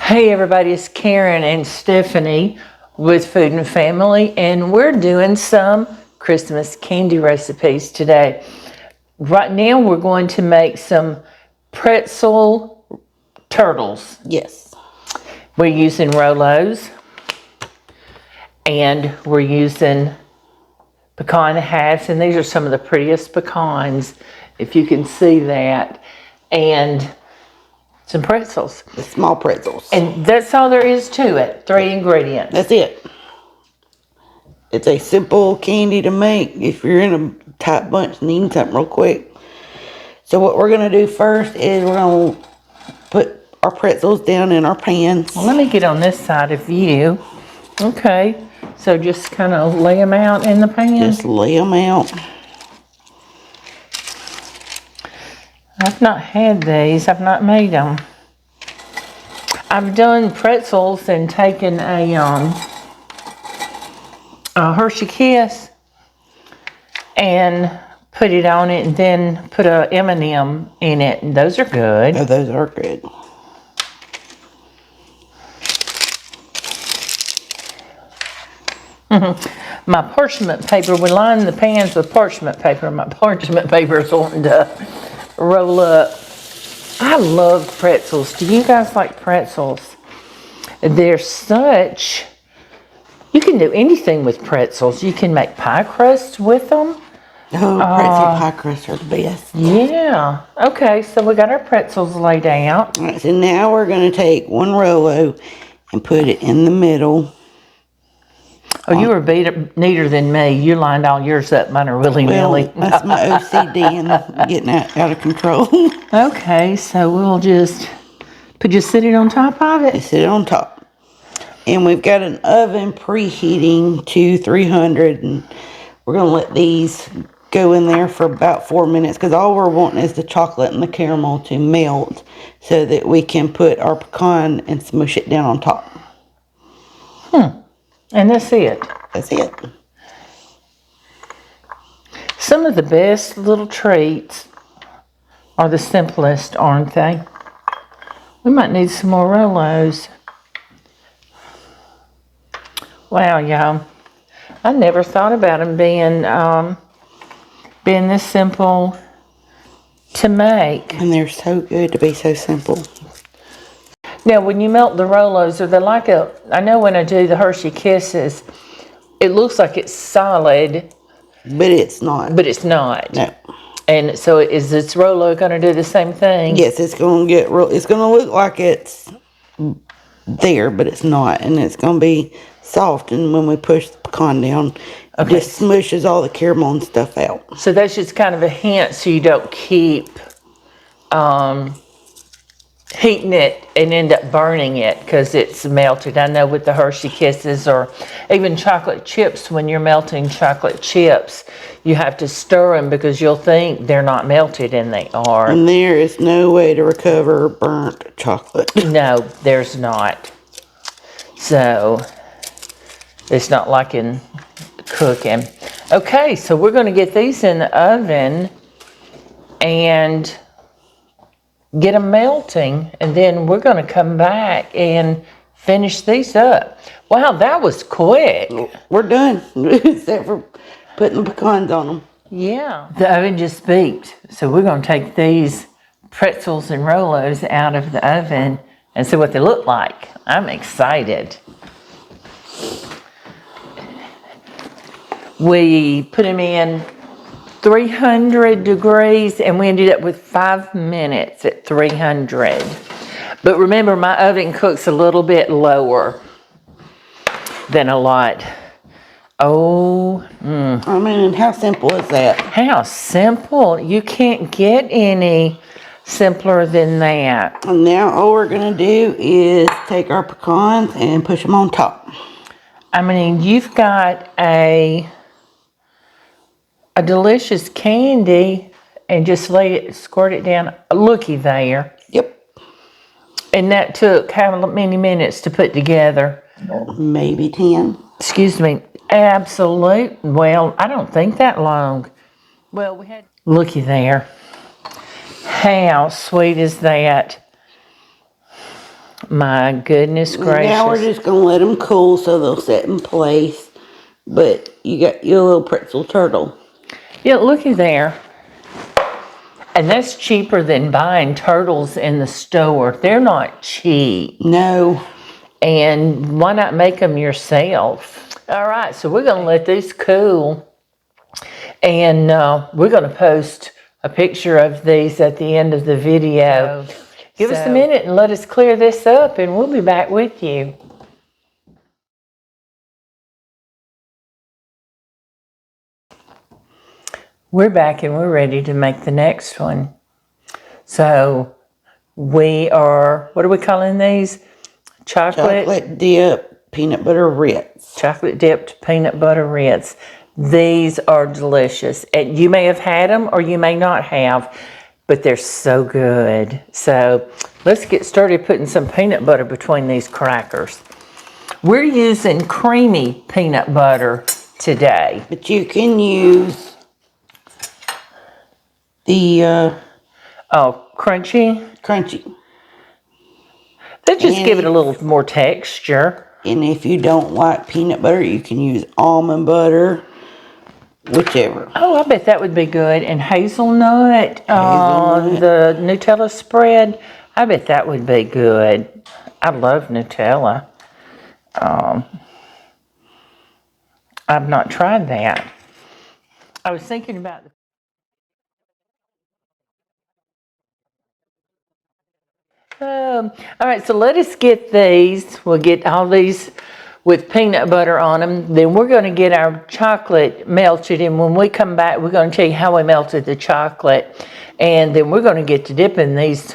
Hey everybody, it's Karen and Stephanie with Food and Family, and we're doing some Christmas candy recipes today. Right now we're going to make some pretzel turtles. Yes. We're using Rolos, and we're using pecan hats, and these are some of the prettiest pecans, if you can see that, and some pretzels. The small pretzels. And that's all there is to it. 3 ingredients. That's it. It's a simple candy to make if you're in a tight bunch needing something real quick. So what we're going to do first is we're going to put our pretzels down in our pans. Well, let me get on this side of you. Okay. So just kind of lay them out in the pan. Just lay them out. I've not had these. I've not made them. I've done pretzels and taken a Hershey Kiss and put it on it, and then put a M&M in it, and those are good. Oh, those are good. My parchment paper, we line the pans with parchment paper. My parchment paper is wanting to roll up. I love pretzels. Do you guys like pretzels? They're such, you can do anything with pretzels. You can make pie crusts with them. Oh, pretzel pie crusts are the best. Yeah. Okay, so we got our pretzels laid out. All right, so now we're going to take one Rolo and put it in the middle. Oh, you were neater than me. You lined all yours up. Mine are willy-nilly. Well, that's my OCD and getting out of control. Okay, so we'll just sit it on top of it. Sit it on top. And we've got an oven preheating to 300, and we're going to let these go in there for about 4 minutes, because all we're wanting is the chocolate and the caramel to melt so that we can put our pecan and smush it down on top. And that's it. That's it. Some of the best little treats are the simplest, aren't they? We might need some more Rolos. Wow, y'all. I never thought about them being this simple to make. And they're so good to be so simple. Now, when you melt the Rolos, are they like I know when I do the Hershey Kisses, it looks like it's solid. But it's not. But it's not. No. And so is this Rolo going to do the same thing? Yes, it's going to get it's going to look like it's there, but it's not. And it's going to be soft, and when we push the pecan down, it just smushes all the caramel and stuff out. So that's just kind of a hint so you don't keep heating it and end up burning it because it's melted. I know with the Hershey Kisses or even chocolate chips, when you're melting chocolate chips, you have to stir them because you'll think they're not melted, and they are. And there is no way to recover burnt chocolate. No, there's not. So it's not like in cooking. Okay, so we're going to get these in the oven and get them melting, and then we're going to come back and finish these up. Wow, that was quick. We're done, except for putting the pecans on them. Yeah. The oven just beeped, so we're going to take these pretzels and Rolos out of the oven and see what they look like. I'm excited. We put them in 300 degrees, and we ended up with 5 minutes at 300. But remember, my oven cooks a little bit lower than a lot. I mean, how simple is that? How simple. You can't get any simpler than that. And now all we're going to do is take our pecans and push them on top. I mean, you've got a delicious candy and just squirt it down. Looky there. Yep. And that took how many minutes to put together? Maybe 10. Excuse me. Absolute. Well, I don't think that long. Well, we had. Looky there. How sweet is that? My goodness gracious. Now we're just going to let them cool so they'll set in place. But you got your little pretzel turtle. Yeah, looky there. And that's cheaper than buying turtles in the store. They're not cheap. No. And why not make them yourself? All right, so we're going to let these cool. And we're going to post a picture of these at the end of the video. Give us a minute and let us clear this up, and we'll be back with you. We're back and we're ready to make the next one. So we are, what are we calling these? Chocolate dip peanut butter Ritz. Chocolate dipped peanut butter Ritz. These are delicious. And you may have had them or you may not have, but they're so good. So let's get started putting some peanut butter between these crackers. We're using creamy peanut butter today. But you can use the crunchy. They just give it a little more texture. And if you don't like peanut butter, you can use almond butter, whichever. Oh, I bet that would be good. And hazelnut. The Nutella spread, I bet that would be good. I love Nutella. I've not tried that. I was thinking about all right, so let us get these. We'll get all these with peanut butter on them. Then we're going to get our chocolate melted. And when we come back, we're going to tell you how we melted the chocolate. And then we're going to get to dipping these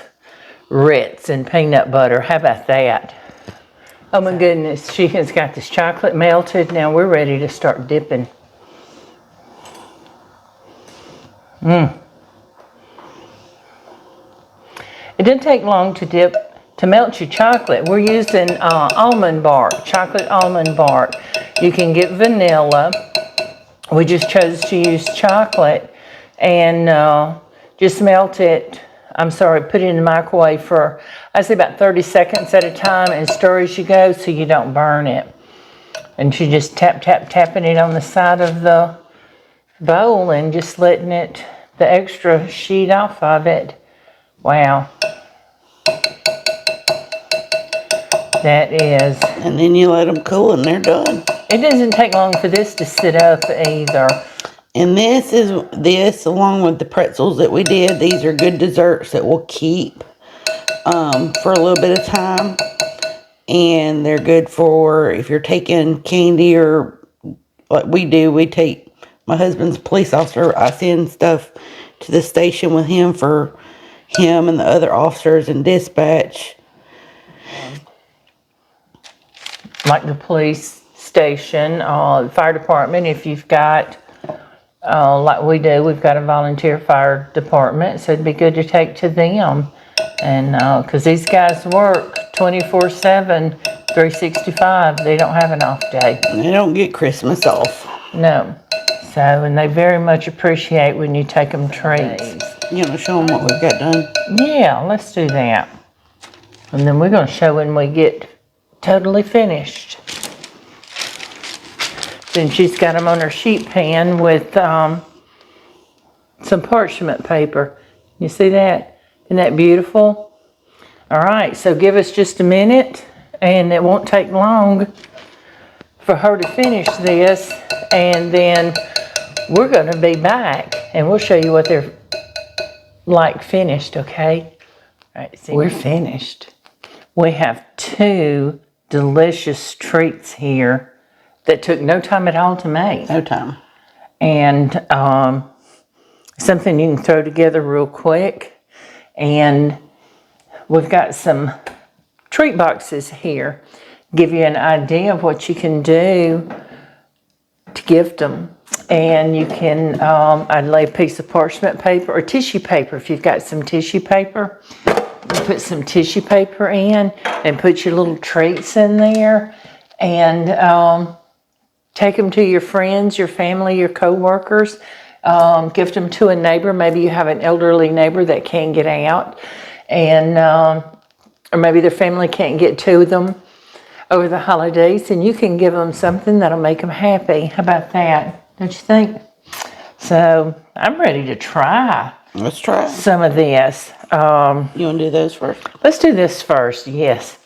Ritz in peanut butter. How about that? Oh my goodness, she has got this chocolate melted. Now we're ready to start dipping. It didn't take long to melt your chocolate. We're using almond bark, chocolate almond bark. You can get vanilla. We just chose to use chocolate and just melt it. Put it in the microwave for, I'd say about 30 seconds at a time and stir as you go so you don't burn it. And you just tapping it on the side of the bowl and just letting it, the extra sheet off of it. Wow. That is. And then you let them cool and they're done. It doesn't take long for this to sit up either. And this along with the pretzels that we did, these are good desserts that will keep for a little bit of time. And they're good for if you're taking candy or like we do. We take, my husband's a police officer. I send stuff to the station with him for him and the other officers in dispatch. Like the police station, the fire department, if you've got, like we do, we've got a volunteer fire department, so it'd be good to take to them. And because these guys work 24/7, 365, they don't have an off day. They don't get Christmas off. No. So, and they very much appreciate when you take them treats. You want to show them what we've got done? Yeah, let's do that. And then we're going to show when we get totally finished. Then she's got them on her sheet pan with some parchment paper. You see that? Isn't that beautiful? All right, so give us just a minute, and it won't take long for her to finish this, and then we're going to be back, and we'll show you what they're like finished, okay? All right, see, we're finished. We have two delicious treats here that took no time at all to make. No time. And something you can throw together real quick. And we've got some treat boxes here. Give you an idea of what you can do to gift them. And you can, I'd lay a piece of parchment paper or tissue paper if you've got some tissue paper. You put some tissue paper in and put your little treats in there and take them to your friends, your family, your co-workers. Gift them to a neighbor. Maybe you have an elderly neighbor that can't get out. And or maybe their family can't get to them over the holidays, and you can give them something that'll make them happy. How about that? Don't you think? So I'm ready to try Let's try. some of this. You want to do those first? Let's do this first, yes.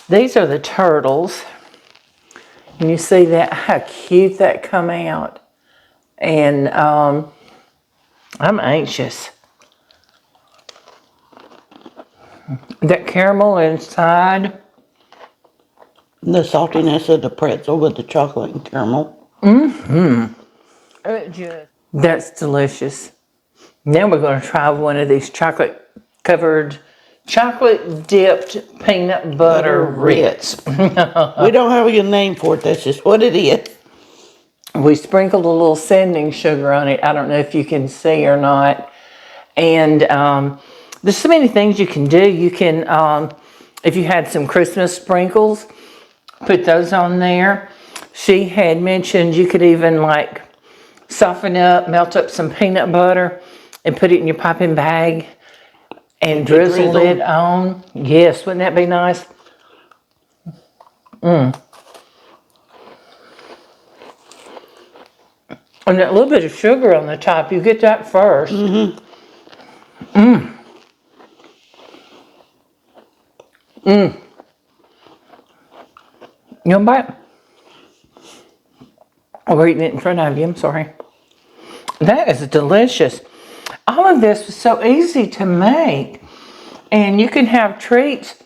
These are the turtles. And you see that, how cute that come out. And I'm anxious. That caramel inside. The saltiness of the pretzel with the chocolate and caramel. That's delicious. Now we're going to try one of these chocolate dipped peanut butter Ritz. We don't have a name for it. That's just what it is. We sprinkled a little sanding sugar on it. I don't know if you can see or not. And there's so many things you can do. You can, if you had some Christmas sprinkles, put those on there. She had mentioned you could even like soften up, melt up some peanut butter and put it in your popping bag and drizzle it on. Yes, wouldn't that be nice? And that little bit of sugar on the top, you get that first. You know what? Oh, we're eating it in front of you, I'm sorry. That is delicious. All of this was so easy to make. And you can have treats.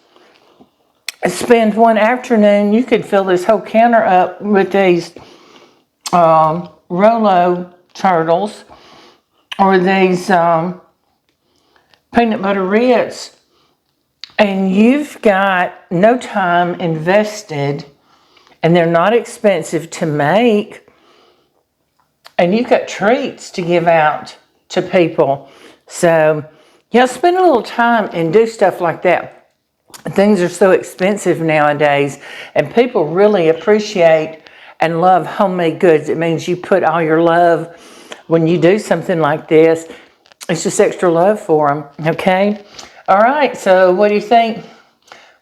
Spend one afternoon, you could fill this whole counter up with these Rolo turtles or these peanut butter Ritz. And you've got no time invested, and they're not expensive to make. And you've got treats to give out to people. So, yeah, spend a little time and do stuff like that. Things are so expensive nowadays, and people really appreciate and love homemade goods. It means you put all your love when you do something like this. It's just extra love for them, okay? All right, so what do you think?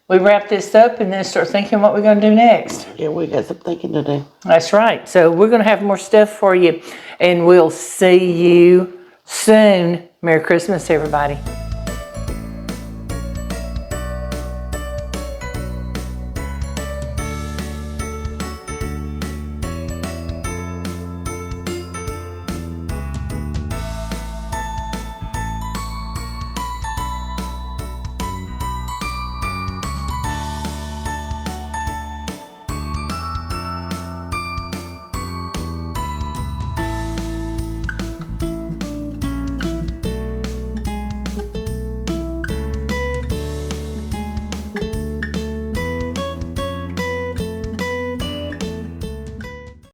We wrap this up and then start thinking what we're going to do next. Yeah, we got some thinking to do. That's right. So we're going to have more stuff for you, and we'll see you soon. Merry Christmas, everybody.